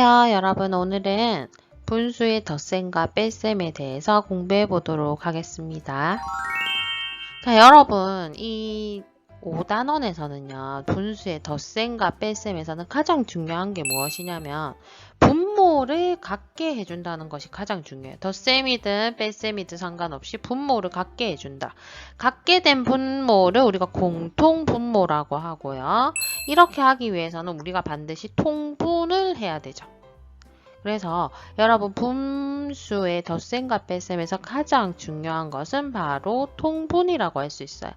안녕하세요. 여러분, 오늘은 분수의 덧셈과 뺄셈에 대해서 공부해 보도록 하겠습니다. 자, 여러분, 이 5단원에서는요, 분수의 덧셈과 뺄셈에서는 가장 중요한 게 무엇이냐면 분모를 같게 해준다는 것이 가장 중요해요. 덧셈이든 뺄셈이든 상관없이 분모를 같게 해준다. 같게 된 분모를 우리가 공통 분모라고 하고요. 이렇게 하기 위해서는 우리가 반드시 통분을 해야 되죠. 그래서 여러분, 분수의 덧셈과 뺄셈에서 가장 중요한 것은 바로 통분이라고 할 수 있어요.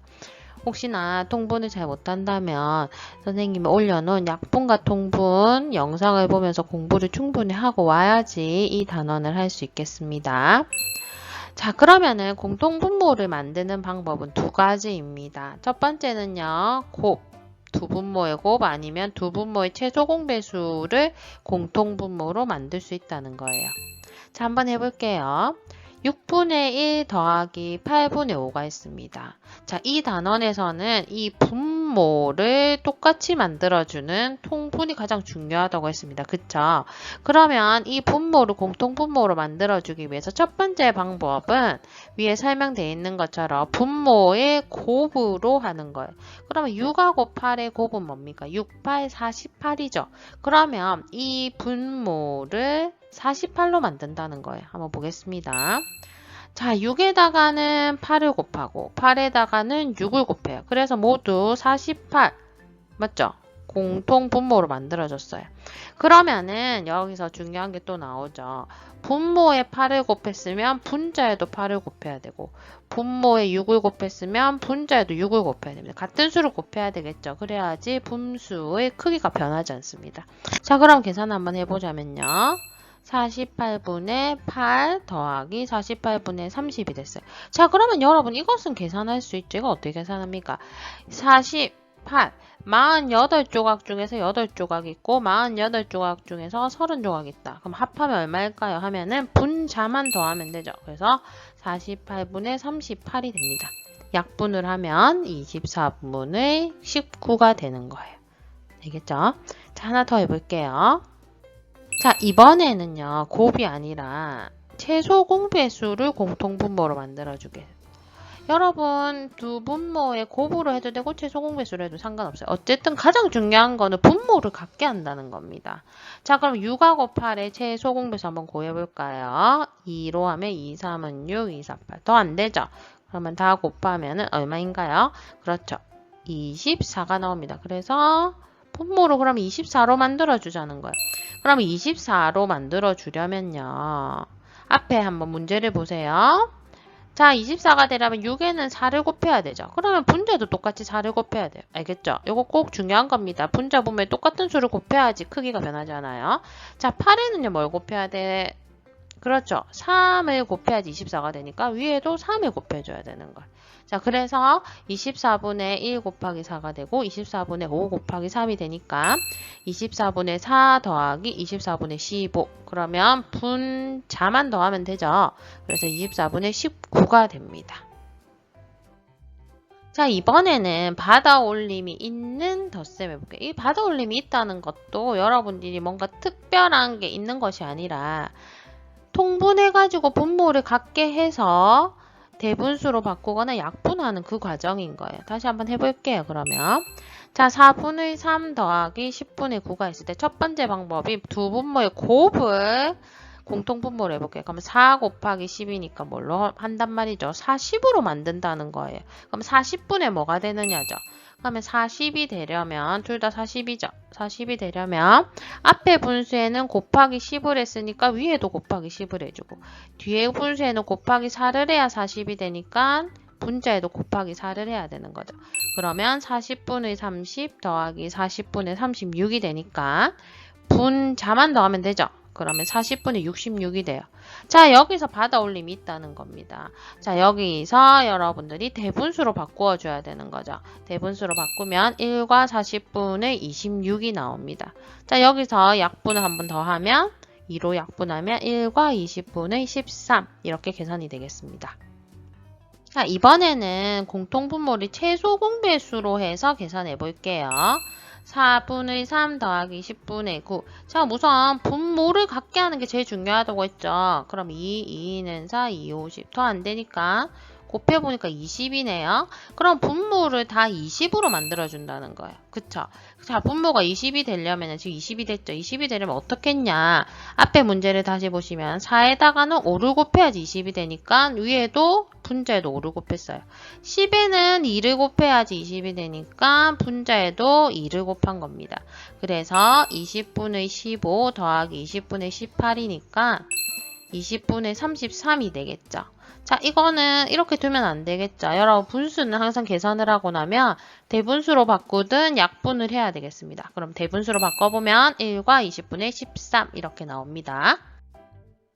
혹시나 통분을 잘 못한다면 선생님이 올려놓은 약분과 통분 영상을 보면서 공부를 충분히 하고 와야지 이 단원을 할 수 있겠습니다. 자, 그러면은 공통분모를 만드는 방법은 두 가지입니다. 첫 번째는요, 곱, 두 분모의 곱 아니면 두 분모의 최소 공배수를 공통분모로 만들 수 있다는 거예요. 자, 한번 해볼게요. 6분의 1 더하기 8분의 5가 있습니다. 자, 이 단원에서는 이 분모를 똑같이 만들어주는 통분이 가장 중요하다고 했습니다. 그쵸? 그러면 이 분모를 공통분모로 만들어주기 위해서 첫 번째 방법은 위에 설명되어 있는 것처럼 분모의 곱으로 하는 거예요. 그러면 6하고 8의 곱은 뭡니까? 6, 8, 48이죠. 그러면 이 분모를 48로 만든다는 거예요. 한번 보겠습니다. 자, 6에다가는 8을 곱하고 8에다가는 6을 곱해요. 그래서 모두 48 맞죠? 공통 분모로 만들어졌어요. 그러면은 여기서 중요한 게 또 나오죠. 분모에 8을 곱했으면 분자에도 8을 곱해야 되고 분모에 6을 곱했으면 분자에도 6을 곱해야 됩니다. 같은 수를 곱해야 되겠죠. 그래야지 분수의 크기가 변하지 않습니다. 자, 그럼 계산 한번 해보자면요. 48분의 8 더하기 48분의 30이 됐어요. 자, 그러면 여러분 이것은 계산할 수 있죠. 이거 어떻게 계산합니까? 48, 48조각 중에서 8조각 있고 48조각 중에서 30조각 있다. 그럼 합하면 얼마일까요? 하면은 분자만 더하면 되죠. 그래서 48분의 38이 됩니다. 약분을 하면 24분의 19가 되는 거예요. 되겠죠? 자, 하나 더 해볼게요. 자, 이번에는요, 곱이 아니라 최소 공배수를 공통분모로 만들어주게. 여러분, 두 분모의 곱으로 해도 되고 최소 공배수로 해도 상관없어요. 어쨌든 가장 중요한 거는 분모를 같게 한다는 겁니다. 자, 그럼 6하고 8의 최소 공배수 한번 구해볼까요? 2로 하면 2, 3은 6, 2, 4, 8. 더 안 되죠? 그러면 다 곱하면 얼마인가요? 그렇죠. 24가 나옵니다. 그래서 분모로 그럼 24로 만들어주자는 거예요. 그럼 24로 만들어주려면요. 앞에 한번 문제를 보세요. 자, 24가 되려면 6에는 4를 곱해야 되죠. 그러면 분자도 똑같이 4를 곱해야 돼요. 알겠죠? 이거 꼭 중요한 겁니다. 분자 보면 똑같은 수를 곱해야지 크기가 변하잖아요. 자, 8에는요, 뭘 곱해야 돼? 그렇죠. 3을 곱해야지 24가 되니까 위에도 3을 곱해줘야 되는 거예요. 자, 그래서 24분의 1 곱하기 4가 되고 24분의 5 곱하기 3이 되니까 24분의 4 더하기 24분의 15. 그러면 분자만 더하면 되죠. 그래서 24분의 19가 됩니다. 자, 이번에는 받아올림이 있는 덧셈 해볼게요. 이 받아올림이 있다는 것도 여러분들이 뭔가 특별한 게 있는 것이 아니라 통분해가지고 분모를 같게 해서 대분수로 바꾸거나 약분하는 그 과정인 거예요. 다시 한번 해볼게요. 그러면 자, 4분의 3 더하기 10분의 9가 있을 때 첫 번째 방법이 두 분모의 곱을 공통분모로 해볼게요. 그러면 4 곱하기 10이니까 뭘로 한단 말이죠? 40으로 만든다는 거예요. 그럼 40분의 뭐가 되느냐죠? 그러면 40이 되려면 둘 다 40이죠. 40이 되려면 앞에 분수에는 곱하기 10을 했으니까 위에도 곱하기 10을 해주고 뒤에 분수에는 곱하기 4를 해야 40이 되니까 분자에도 곱하기 4를 해야 되는 거죠. 그러면 40분의 30 더하기 40분의 36이 되니까 분자만 더하면 되죠. 그러면 40분의 66이 돼요. 자, 여기서 받아올림이 있다는 겁니다. 자, 여기서 여러분들이 대분수로 바꾸어 줘야 되는 거죠. 대분수로 바꾸면 1과 40분의 26이 나옵니다. 자, 여기서 약분을 한 번 더 하면 2로 약분하면 1과 20분의 13 이렇게 계산이 되겠습니다. 자, 이번에는 공통분모를 최소 공배수로 해서 계산해 볼게요. 4분의 3 더하기 10분의 9. 자, 우선 분모를 같게 하는 게 제일 중요하다고 했죠. 그럼 2는 4, 2, 50. 더 안 되니까 곱해보니까 20이네요. 그럼 분모를 다 20으로 만들어준다는 거예요. 그쵸? 자, 분모가 20이 되려면, 지금 20이 됐죠? 20이 되려면 어떻게 했냐? 앞에 문제를 다시 보시면 4에다가는 5를 곱해야지 20이 되니까 위에도 분자에도 5를 곱했어요. 10에는 2를 곱해야지 20이 되니까 분자에도 2를 곱한 겁니다. 그래서 20분의 15 더하기 20분의 18이니까 20분의 33이 되겠죠. 자, 이거는 이렇게 두면 안 되겠죠. 여러분, 분수는 항상 계산을 하고 나면 대분수로 바꾸든 약분을 해야 되겠습니다. 그럼 대분수로 바꿔보면 1과 20분의 13 이렇게 나옵니다.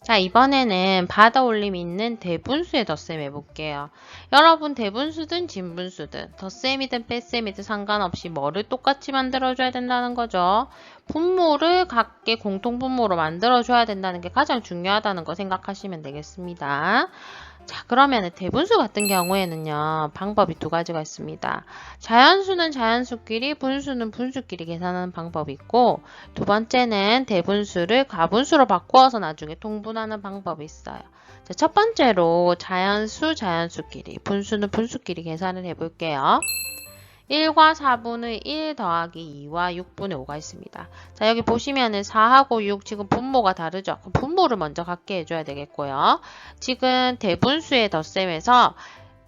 자, 이번에는 받아올림 있는 대분수의 덧셈 해볼게요. 여러분, 대분수든 진분수든 덧셈이든 뺄셈이든 상관없이 뭐를 똑같이 만들어줘야 된다는 거죠. 분모를 같게 공통분모로 만들어줘야 된다는 게 가장 중요하다는 거 생각하시면 되겠습니다. 자, 그러면 대분수 같은 경우에는요, 방법이 두 가지가 있습니다. 자연수는 자연수끼리, 분수는 분수끼리 계산하는 방법이 있고, 두 번째는 대분수를 가분수로 바꾸어서 나중에 통분하는 방법이 있어요. 자, 첫 번째로 자연수끼리, 분수는 분수끼리 계산을 해볼게요. 1과 4분의 1 더하기 2와 6분의 5가 있습니다. 자, 여기 보시면은 4하고 6 지금 분모가 다르죠? 그럼 분모를 먼저 갖게 해줘야 되겠고요. 지금 대분수의 덧셈에서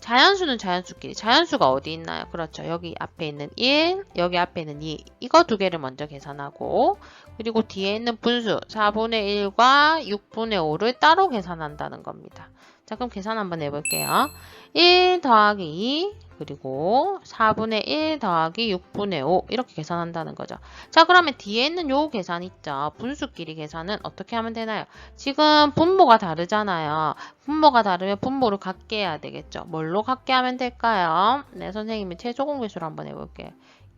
자연수는 자연수끼리, 자연수가 어디 있나요? 그렇죠. 여기 앞에 있는 1, 여기 앞에 있는 2, 이거 두 개를 먼저 계산하고, 그리고 뒤에 있는 분수 4분의 1과 6분의 5를 따로 계산한다는 겁니다. 자, 그럼 계산 한번 해볼게요. 1 더하기 2, 그리고 4분의 1 더하기 6분의 5 이렇게 계산한다는 거죠. 자, 그러면 뒤에 있는 요 계산 있죠. 분수끼리 계산은 어떻게 하면 되나요? 지금 분모가 다르잖아요. 분모가 다르면 분모를 같게 해야 되겠죠. 뭘로 같게 하면 될까요? 네, 선생님이 최소 공배수로 한번 해볼게요.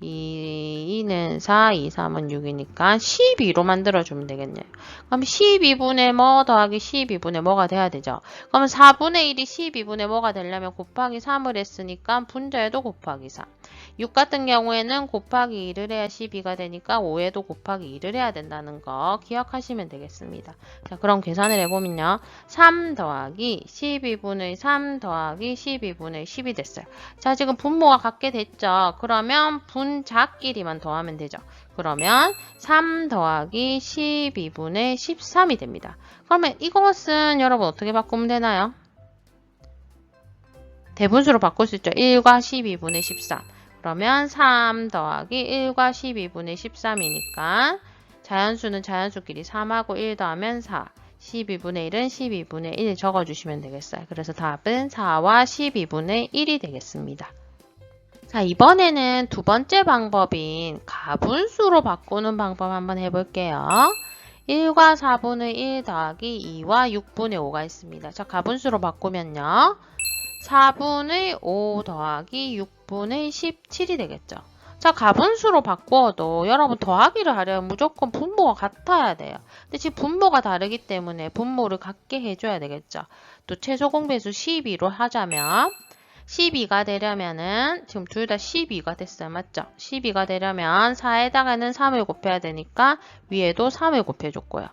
2는 4, 2, 3은 6이니까 12로 만들어주면 되겠네요. 그럼 12분의 뭐 더하기 12분의 뭐가 돼야 되죠? 그럼 4분의 1이 12분의 뭐가 되려면 곱하기 3을 했으니까 분자에도 곱하기 3. 6 같은 경우에는 곱하기 2를 해야 12가 되니까 5에도 곱하기 2를 해야 된다는 거 기억하시면 되겠습니다. 자, 그럼 계산을 해보면요. 3 더하기 12분의 3 더하기 12분의 10이 됐어요. 자, 지금 분모가 같게 됐죠. 그러면 분자끼리만 더하면 되죠. 그러면 3 더하기 12분의 13이 됩니다. 그러면 이것은 여러분 어떻게 바꾸면 되나요? 대분수로 바꿀 수 있죠. 1과 12분의 13. 그러면 3 더하기 1과 12분의 13이니까 자연수는 자연수끼리 3하고 1 더하면 4. 12분의 1은 12분의 1 적어주시면 되겠어요. 그래서 답은 4와 12분의 1이 되겠습니다. 자, 이번에는 두 번째 방법인 가분수로 바꾸는 방법 한번 해볼게요. 1과 4분의 1 더하기 2와 6분의 5가 있습니다. 자, 가분수로 바꾸면요. 4분의 5 더하기 6분의 17이 되겠죠. 자, 가분수로 바꾸어도 여러분 더하기를 하려면 무조건 분모가 같아야 돼요. 근데 지금 분모가 다르기 때문에 분모를 같게 해줘야 되겠죠. 또 최소 공배수 12로 하자면 12가 되려면은 지금 둘 다 12가 됐어요. 맞죠? 12가 되려면 4에다가는 3을 곱해야 되니까 위에도 3을 곱해줬고요.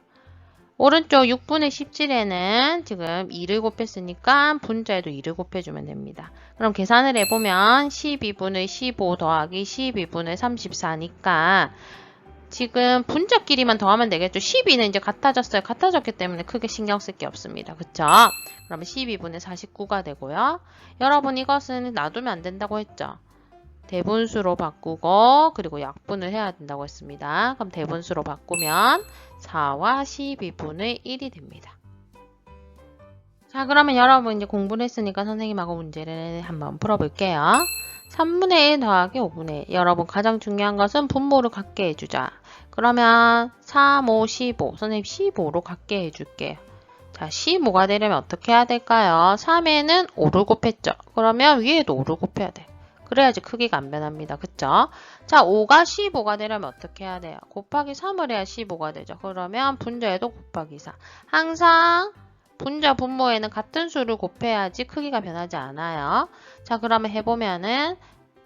오른쪽 6분의 17에는 지금 2를 곱했으니까 분자에도 2를 곱해주면 됩니다. 그럼 계산을 해보면 12분의 15 더하기 12분의 34니까 지금 분자끼리만 더하면 되겠죠. 12는 이제 같아졌어요. 같아졌기 때문에 크게 신경 쓸 게 없습니다. 그쵸? 그러면 12분의 49가 되고요. 여러분 이것은 놔두면 안 된다고 했죠. 대분수로 바꾸고 그리고 약분을 해야 된다고 했습니다. 그럼 대분수로 바꾸면 4와 12분의 1이 됩니다. 자, 그러면 여러분 이제 공부를 했으니까 선생님하고 문제를 한번 풀어볼게요. 3분의 1 더하기 5분의 1. 여러분 가장 중요한 것은 분모를 같게 해주자. 그러면 3, 5, 15. 선생님 15로 같게 해줄게요. 자, 15가 되려면 어떻게 해야 될까요? 3에는 5를 곱했죠. 그러면 위에도 5를 곱해야 돼. 그래야지 크기가 안 변합니다. 그쵸? 자, 5가 15가 되려면 어떻게 해야 돼요? 곱하기 3을 해야 15가 되죠. 그러면 분자에도 곱하기 4. 항상 분자 분모에는 같은 수를 곱해야지 크기가 변하지 않아요. 자, 그러면 해보면은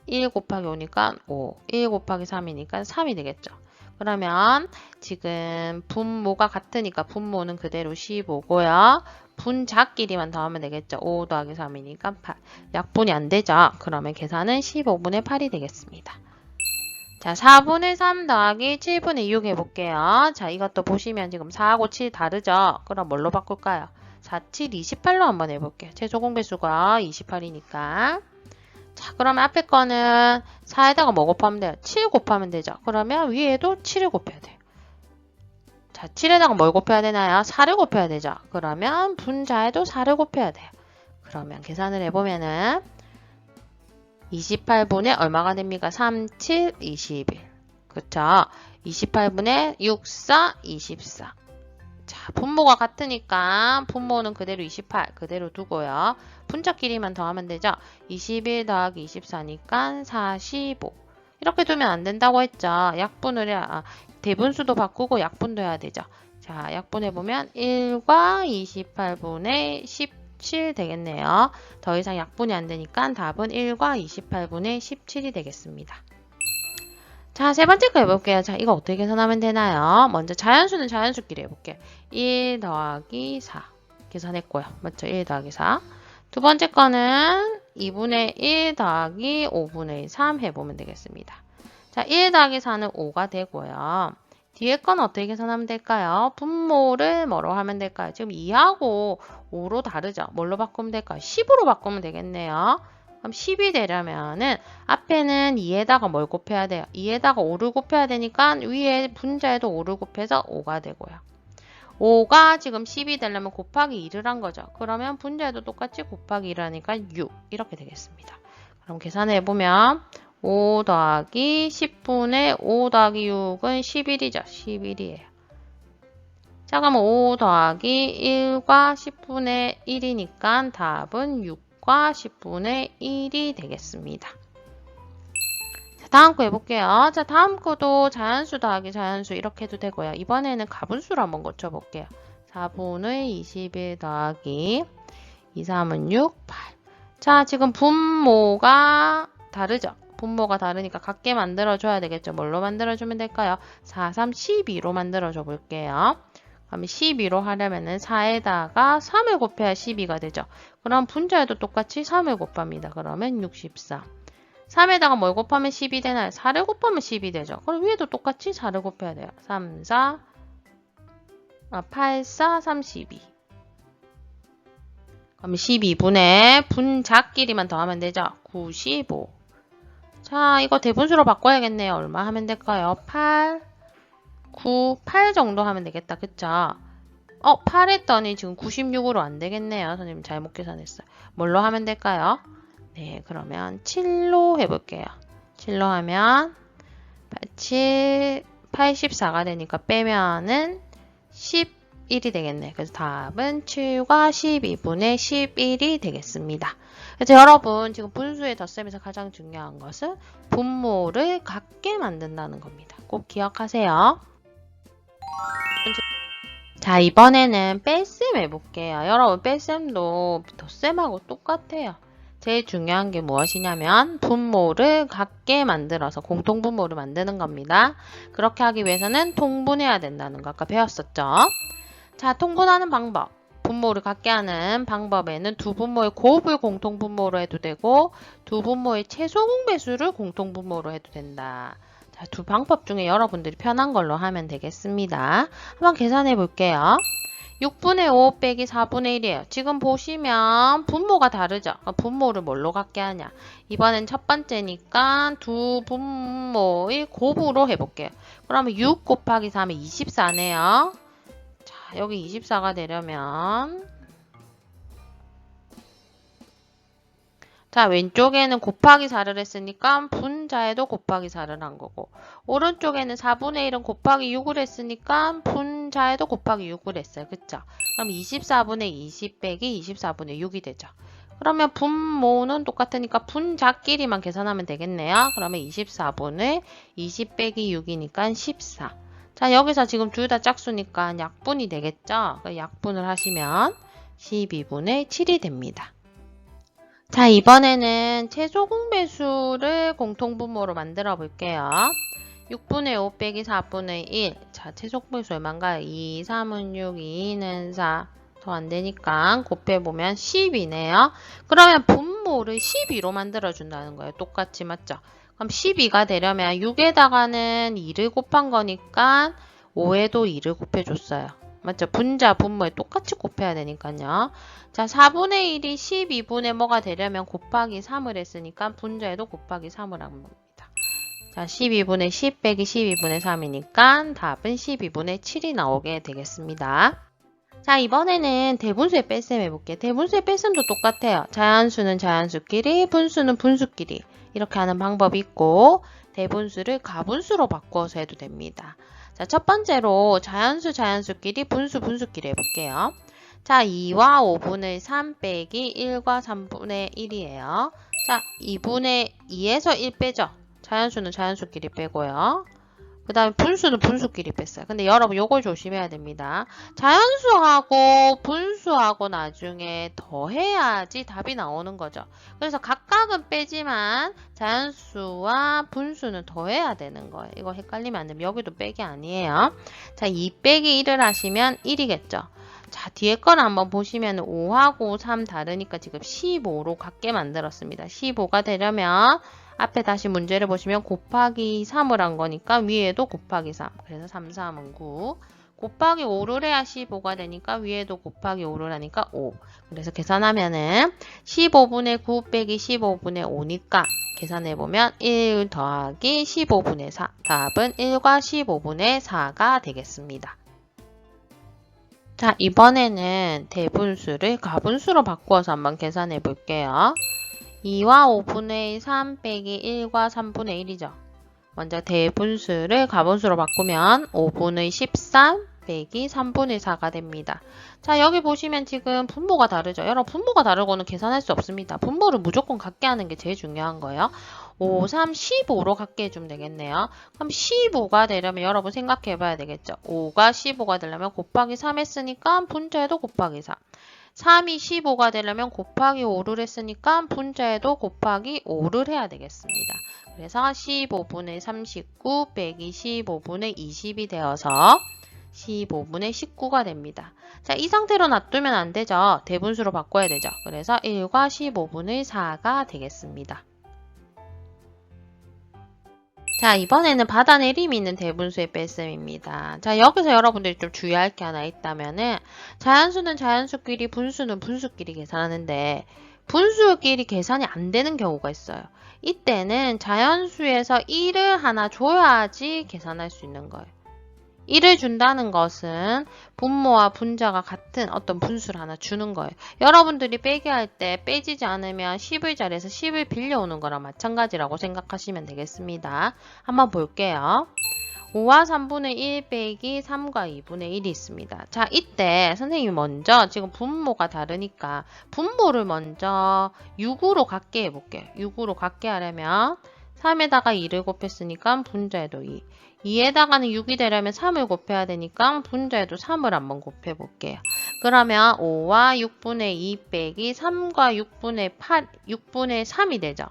1 곱하기 5니까 5, 1 곱하기 3이니까 3이 되겠죠. 그러면 지금 분모가 같으니까 분모는 그대로 15고요. 분자끼리만 더하면 되겠죠. 5 더하기 3이니까 8. 약분이 안 되죠. 그러면 계산은 15분의 8이 되겠습니다. 자, 4분의 3 더하기 7분의 6 해볼게요. 자, 이것도 보시면 지금 4하고 7 다르죠? 그럼 뭘로 바꿀까요? 4, 7, 28로 한번 해볼게요. 최소 공배수가 28이니까. 자, 그러면 앞에 거는 4에다가 뭐 곱하면 돼요? 7 곱하면 되죠. 그러면 위에도 7을 곱해야 돼요. 자, 7에다가 뭘 곱해야 되나요? 4를 곱해야 되죠. 그러면 분자에도 4를 곱해야 돼요. 그러면 계산을 해보면은 28분의 얼마가 됩니까? 3, 7, 21. 그쵸? 28분의 6, 4, 24. 자, 분모가 같으니까 분모는 그대로 28 그대로 두고요. 분자끼리만 더하면 되죠. 21 더하기 24니까 45. 이렇게 두면 안 된다고 했죠. 약분을 해야, 대분수도 바꾸고 약분도 해야 되죠. 자, 약분해보면 1과 28분의 17 되겠네요. 더 이상 약분이 안 되니까 답은 1과 28분의 17이 되겠습니다. 자, 세 번째 거 해볼게요. 자, 이거 어떻게 계산하면 되나요? 먼저 자연수는 자연수끼리 해볼게요. 1 더하기 4 계산했고요. 맞죠? 1 더하기 4. 두 번째 거는 2분의 1 더하기 5분의 3 해보면 되겠습니다. 자, 1 더하기 4는 5가 되고요. 뒤에 건 어떻게 계산하면 될까요? 분모를 뭐로 하면 될까요? 지금 2하고 5로 다르죠? 뭘로 바꾸면 될까요? 10으로 바꾸면 되겠네요. 그럼 10이 되려면은 앞에는 2에다가 뭘 곱해야 돼요? 2에다가 5를 곱해야 되니까 위에 분자에도 5를 곱해서 5가 되고요. 5가 지금 10이 되려면 곱하기 2를 한 거죠. 그러면 분자에도 똑같이 곱하기 1을 하니까 6 이렇게 되겠습니다. 그럼 계산해 보면 5 더하기 10분의 5 더하기 6은 11이죠. 11이에요. 자, 그럼 5 더하기 1과 10분의 1이니까 답은 6과 10분의 1이 되겠습니다. 자, 다음 거 해볼게요. 자, 다음 거도 자연수 더하기 자연수 이렇게 해도 되고요. 이번에는 가분수로 한번 고쳐볼게요. 4분의 21 더하기 2, 3은 6, 8. 자, 지금 분모가 다르죠? 분모가 다르니까 같게 만들어줘야 되겠죠? 뭘로 만들어주면 될까요? 4, 3, 12로 만들어줘 볼게요. 그럼 12로 하려면은 4에다가 3을 곱해야 12가 되죠. 그럼 분자에도 똑같이 3을 곱합니다. 그러면 64. 3에다가 뭘 곱하면 10이 되나요? 4를 곱하면 10이 되죠. 그럼 위에도 똑같이 4를 곱해야 돼요. 8, 4, 32. 그럼 12분의 분자끼리만 더하면 되죠. 95. 자, 이거 대분수로 바꿔야겠네요. 얼마 하면 될까요? 8, 9, 8 정도 하면 되겠다. 그쵸? 8 했더니 지금 96으로 안 되겠네요. 선생님 잘못 계산했어요. 뭘로 하면 될까요? 네, 그러면 7로 해볼게요. 7로 하면 84가 되니까 빼면은 11이 되겠네. 그래서 답은 7과 12분의 11이 되겠습니다. 그래서 여러분 지금 분수의 덧셈에서 가장 중요한 것은 분모를 같게 만든다는 겁니다. 꼭 기억하세요. 자, 이번에는 뺄셈 해볼게요. 여러분 뺄셈도 덧셈하고 똑같아요. 제일 중요한 게 무엇이냐면 분모를 같게 만들어서 공통분모를 만드는 겁니다. 그렇게 하기 위해서는 통분해야 된다는 거 아까 배웠었죠. 자, 통분하는 방법. 분모를 같게 하는 방법에는 두 분모의 곱을 공통분모로 해도 되고 두 분모의 최소 공배수를 공통분모로 해도 된다. 자, 두 방법 중에 여러분들이 편한 걸로 하면 되겠습니다. 한번 계산해 볼게요. 6분의 5 빼기 4분의 1이에요. 지금 보시면 분모가 다르죠? 분모를 뭘로 갖게 하냐? 이번엔 첫 번째니까 두 분모의 곱으로 해볼게요. 그러면 6 곱하기 4면 24네요. 자, 여기 24가 되려면 자, 왼쪽에는 곱하기 4를 했으니까 분자에도 곱하기 4를 한 거고 오른쪽에는 4분의 1은 곱하기 6을 했으니까 분자에도 곱하기 6을 했어요. 그쵸? 그럼 24분의 20 빼기 24분의 6이 되죠. 그러면 분모는 똑같으니까 분자끼리만 계산하면 되겠네요. 그러면 24분의 20 빼기 6이니까 14. 자, 여기서 지금 둘 다 짝수니까 약분이 되겠죠? 약분을 하시면 12분의 7이 됩니다. 자, 이번에는 최소 공배수를 공통분모로 만들어 볼게요. 6분의 5 빼기 4분의 1. 자, 최소 공배수 얼마인가요? 2, 3은 6, 2는 4. 더 안 되니까 곱해보면 10이네요. 그러면 분모를 12로 만들어준다는 거예요. 똑같이 맞죠? 그럼 12가 되려면 6에다가는 2를 곱한 거니까 5에도 2를 곱해줬어요. 맞죠? 분자, 분모에 똑같이 곱해야 되니까요. 자, 4분의 1이 12분의 뭐가 되려면 곱하기 3을 했으니까 분자에도 곱하기 3을 한 겁니다. 자, 12분의 10 빼기 12분의 3이니까 답은 12분의 7이 나오게 되겠습니다. 자, 이번에는 대분수의 뺄셈 해볼게요. 대분수의 뺄셈도 똑같아요. 자연수는 자연수끼리, 분수는 분수끼리 이렇게 하는 방법이 있고 대분수를 가분수로 바꾸어서 해도 됩니다. 자, 첫 번째로 자연수 자연수끼리, 분수 분수끼리 해볼게요. 자, 2와 5분의 3 빼기 1과 3분의 1이에요. 자, 2분의 2에서 1 빼죠. 자연수는 자연수끼리 빼고요. 그 다음에 분수는 분수끼리 뺐어요. 근데 여러분 요걸 조심해야 됩니다. 자연수하고 분수하고 나중에 더해야지 답이 나오는 거죠. 그래서 각각은 빼지만 자연수와 분수는 더해야 되는 거예요. 이거 헷갈리면 안 되면 여기도 빼기 아니에요. 자, 2 빼기 1을 하시면 1이겠죠. 자, 뒤에 거를 한번 보시면 5하고 3 다르니까 지금 15로 같게 만들었습니다. 15가 되려면 앞에 다시 문제를 보시면 곱하기 3을 한 거니까 위에도 곱하기 3. 그래서 3, 3은 9. 곱하기 5를 해야 15가 되니까 위에도 곱하기 5를 하니까 5. 그래서 계산하면은 15분의 9 빼기 15분의 5니까 계산해보면 1 더하기 15분의 4. 답은 1과 15분의 4가 되겠습니다. 자, 이번에는 대분수를 가분수로 바꾸어서 한번 계산해 볼게요. 2와 5분의 3 빼기 1과 3분의 1이죠. 먼저 대분수를 가분수로 바꾸면 5분의 13 빼기 3분의 4가 됩니다. 자, 여기 보시면 지금 분모가 다르죠. 여러분, 분모가 다르고는 계산할 수 없습니다. 분모를 무조건 같게 하는 게 제일 중요한 거예요. 5, 3, 15로 같게 해주면 되겠네요. 그럼 15가 되려면 여러분 생각해 봐야 되겠죠. 5가 15가 되려면 곱하기 3 했으니까 분자에도 곱하기 3. 3이 15가 되려면 곱하기 5를 했으니까 분자에도 곱하기 5를 해야 되겠습니다. 그래서 15분의 39 빼기 15분의 20이 되어서 15분의 19가 됩니다. 자, 이 상태로 놔두면 안 되죠. 대분수로 바꿔야 되죠. 그래서 1과 15분의 4가 되겠습니다. 자, 이번에는 받아내림이 있는 대분수의 뺄셈입니다. 자, 여기서 여러분들이 좀 주의할 게 하나 있다면은 자연수는 자연수끼리, 분수는 분수끼리 계산하는데 분수끼리 계산이 안 되는 경우가 있어요. 이때는 자연수에서 1을 하나 줘야지 계산할 수 있는 거예요. 1을 준다는 것은 분모와 분자가 같은 어떤 분수를 하나 주는 거예요. 여러분들이 빼기 할 때 빼지지 않으면 10을 자리에서 10을 빌려오는 거랑 마찬가지라고 생각하시면 되겠습니다. 한번 볼게요. 5와 3분의 1 빼기 3과 2분의 1이 있습니다. 자, 이때 선생님이 먼저 지금 분모가 다르니까 분모를 먼저 6으로 같게 해볼게요. 6으로 같게 하려면 3에다가 2를 곱했으니까 분자에도 2. 2에다가는 6이 되려면 3을 곱해야 되니까 분자에도 3을 한번 곱해 볼게요. 그러면 5와 6분의 2 빼기 3과 6분의 3이 되죠.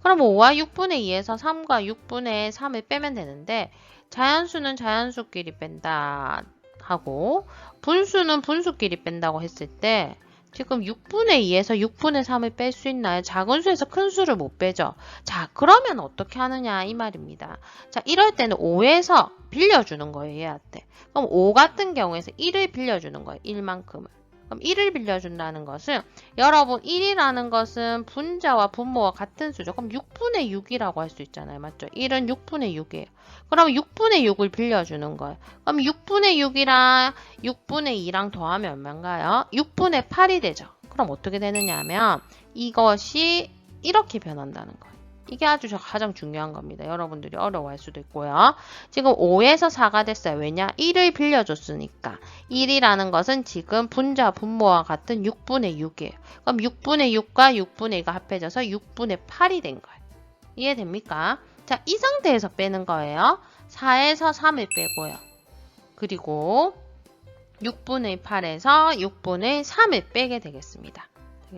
그럼 5와 6분의 2에서 3과 6분의 3을 빼면 되는데 자연수는 자연수끼리 뺀다 하고 분수는 분수끼리 뺀다고 했을 때 지금 6분의 2에서 6분의 3을 뺄 수 있나요? 작은 수에서 큰 수를 못 빼죠. 자, 그러면 어떻게 하느냐 이 말입니다. 자, 이럴 때는 5에서 빌려주는 거예요, 얘한테. 그럼 5 같은 경우에서 1을 빌려주는 거예요, 1만큼을. 그럼 1을 빌려준다는 것은 여러분 1이라는 것은 분자와 분모와 같은 수죠. 그럼 6분의 6이라고 할 수 있잖아요. 맞죠? 1은 6분의 6이에요. 그럼 6분의 6을 빌려주는 거예요. 그럼 6분의 6이랑 6분의 2랑 더하면 얼마인가요? 6분의 8이 되죠. 그럼 어떻게 되느냐 하면 이것이 이렇게 변한다는 거예요. 이게 아주 가장 중요한 겁니다. 여러분들이 어려워할 수도 있고요. 지금 5에서 4가 됐어요. 왜냐? 1을 빌려줬으니까. 1이라는 것은 지금 분자, 분모와 같은 6분의 6이에요. 그럼 6분의 6과 6분의 2가 합해져서 6분의 8이 된 거예요. 이해됩니까? 자, 이 상태에서 빼는 거예요. 4에서 3을 빼고요. 그리고 6분의 8에서 6분의 3을 빼게 되겠습니다.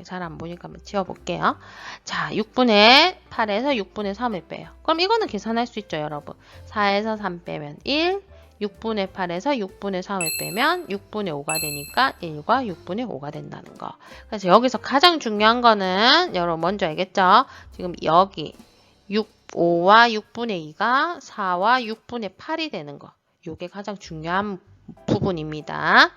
잘 안 보니까 한번 지워볼게요. 자, 6분의 8에서 6분의 3을 빼요. 그럼 이거는 계산할 수 있죠, 여러분. 4에서 3 빼면 1, 6분의 8에서 6분의 3을 빼면 6분의 5가 되니까 1과 6분의 5가 된다는 거. 그래서 여기서 가장 중요한 거는 여러분 먼저 알겠죠? 지금 여기 5와 6분의 2가 4와 6분의 8이 되는 거. 이게 가장 중요한 부분입니다.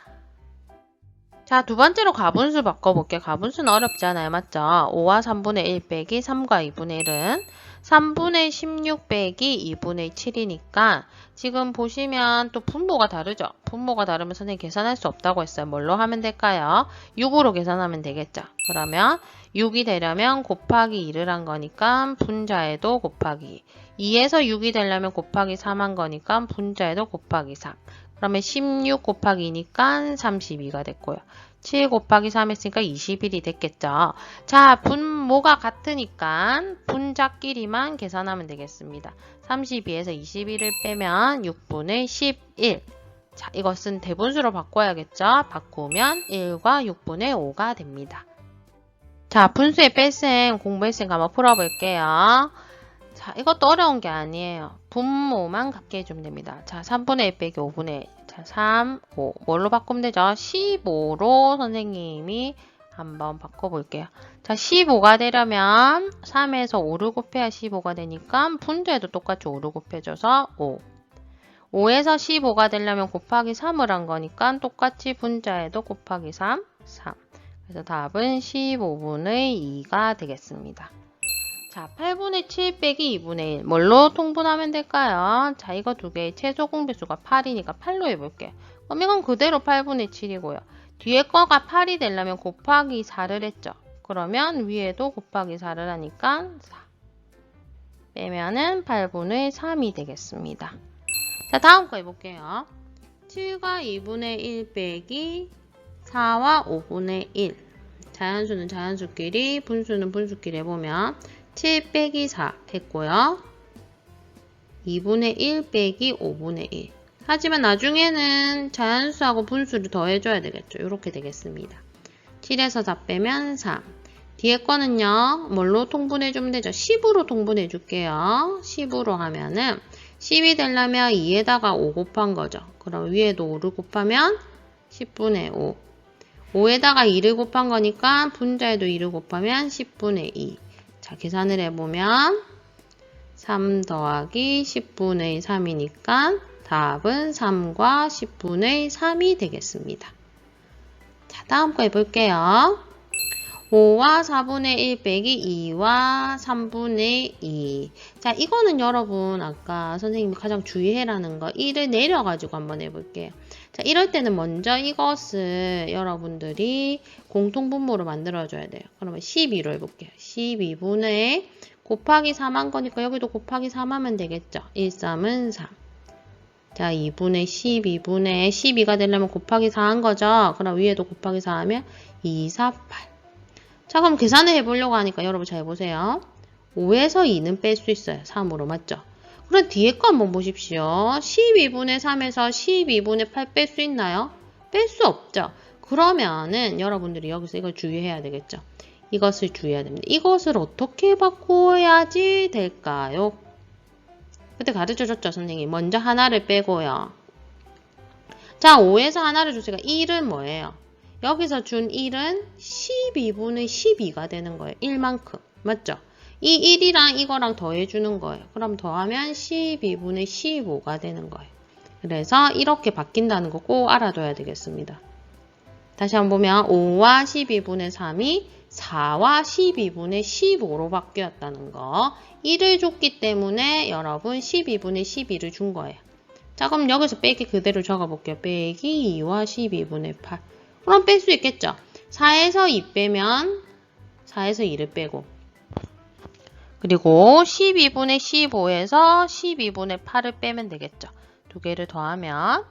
자, 두 번째로 가분수 바꿔볼게요. 가분수는 어렵지 않아요. 맞죠? 5와 3분의 1 빼기 3과 2분의 1은 3분의 16 빼기 2분의 7이니까 지금 보시면 또 분모가 다르죠? 분모가 다르면 선생님 계산할 수 없다고 했어요. 뭘로 하면 될까요? 6으로 계산하면 되겠죠? 그러면 6이 되려면 곱하기 2를 한 거니까 분자에도 곱하기 2. 2에서 6이 되려면 곱하기 3 한 거니까 분자에도 곱하기 3. 그러면 16 곱하기 2니까 32가 됐고요. 7 곱하기 3 했으니까 21이 됐겠죠. 자, 분모가 같으니까 분자끼리만 계산하면 되겠습니다. 32에서 21을 빼면 6분의 11. 자, 이것은 대분수로 바꿔야겠죠. 바꾸면 1과 6분의 5가 됩니다. 자, 분수의 뺄셈 공부했으니까 한번 풀어볼게요. 자, 이것도 어려운 게 아니에요. 분모만 같게 해주면 됩니다. 자, 3분의 1 빼기 5분의 1. 자, 3, 5. 뭘로 바꾸면 되죠? 15로 선생님이 한번 바꿔볼게요. 자, 15가 되려면 3에서 5를 곱해야 15가 되니까 분자에도 똑같이 5를 곱해줘서 5. 5에서 15가 되려면 곱하기 3을 한 거니까 똑같이 분자에도 곱하기 3, 3. 그래서 답은 15분의 2가 되겠습니다. 자, 8분의 7 빼기 2분의 1. 뭘로 통분하면 될까요? 자, 이거 두 개의 최소 공배수가 8이니까 8로 해볼게요. 그럼 이건 그대로 8분의 7이고요. 뒤에 거가 8이 되려면 곱하기 4를 했죠. 그러면 위에도 곱하기 4를 하니까 4. 빼면은 8분의 3이 되겠습니다. 자, 다음 거 해볼게요. 7과 2분의 1 빼기 4와 5분의 1. 자연수는 자연수끼리, 분수는 분수끼리 해보면 7 빼기 4 했고요. 2분의 1 빼기 5분의 1. 하지만 나중에는 자연수하고 분수를 더해줘야 되겠죠. 이렇게 되겠습니다. 7에서 4 빼면 3. 뒤에 거는요. 뭘로 통분해주면 되죠? 10으로 통분해줄게요. 10으로 하면은 10이 되려면 2에다가 5 곱한 거죠. 그럼 위에도 5를 곱하면 10분의 5. 5에다가 2를 곱한 거니까 분자에도 2를 곱하면 10분의 2. 자, 계산을 해보면 3 더하기 10분의 3이니까 답은 3과 10분의 3이 되겠습니다. 자, 다음 거 해볼게요. 5와 4분의 1 빼기 2와 3분의 2. 자, 이거는 여러분 아까 선생님이 가장 주의해라는 거 1을 내려가지고 한번 해볼게요. 자, 이럴 때는 먼저 이것을 여러분들이 공통분모로 만들어줘야 돼요. 그러면 12로 해볼게요. 12분의 곱하기 3 한 거니까 여기도 곱하기 3 하면 되겠죠. 1, 3은 3. 자, 2분의 12분의 12가 되려면 곱하기 4 한 거죠. 그럼 위에도 곱하기 4 하면 2, 4, 8. 자, 그럼 계산을 해보려고 하니까 여러분 잘 보세요. 5에서 2는 뺄 수 있어요. 3으로 맞죠? 그럼 뒤에 거 한번 보십시오. 12분의 3에서 12분의 8 뺄 수 있나요? 뺄 수 없죠. 그러면은 여러분들이 여기서 이걸 주의해야 되겠죠. 이것을 주의해야 됩니다. 이것을 어떻게 바꿔야지 될까요? 그때 가르쳐줬죠, 선생님. 먼저 하나를 빼고요. 자, 5에서 하나를 줬으니까 1은 뭐예요? 여기서 준 1은 12분의 12가 되는 거예요. 1만큼. 맞죠? 이 1이랑 이거랑 더해주는 거예요. 그럼 더하면 12분의 15가 되는 거예요. 그래서 이렇게 바뀐다는 거 꼭 알아둬야 되겠습니다. 다시 한번 보면 5와 12분의 3이 4와 12분의 15로 바뀌었다는 거. 1을 줬기 때문에 여러분 12분의 12를 준 거예요. 자, 그럼 여기서 빼기 그대로 적어볼게요. 빼기 2와 12분의 8. 그럼 뺄 수 있겠죠? 4에서 2 빼면 4에서 2를 빼고 그리고 12분의 15에서 12분의 8을 빼면 되겠죠. 두 개를 더하면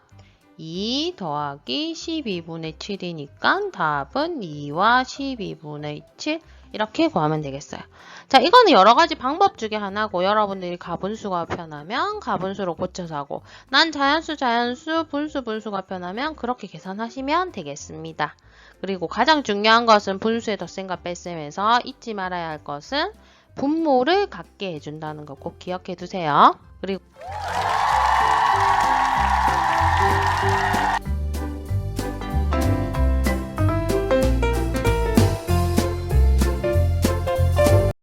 2 더하기 12분의 7이니까 답은 2와 12분의 7 이렇게 구하면 되겠어요. 자, 이거는 여러 가지 방법 중에 하나고 여러분들이 가분수가 편하면 가분수로 고쳐서 하고 난 자연수, 분수가 편하면 그렇게 계산하시면 되겠습니다. 그리고 가장 중요한 것은 분수의 덧셈과 뺄셈에서 잊지 말아야 할 것은 분모를 같게 해준다는 거 꼭 기억해 두세요. 그리고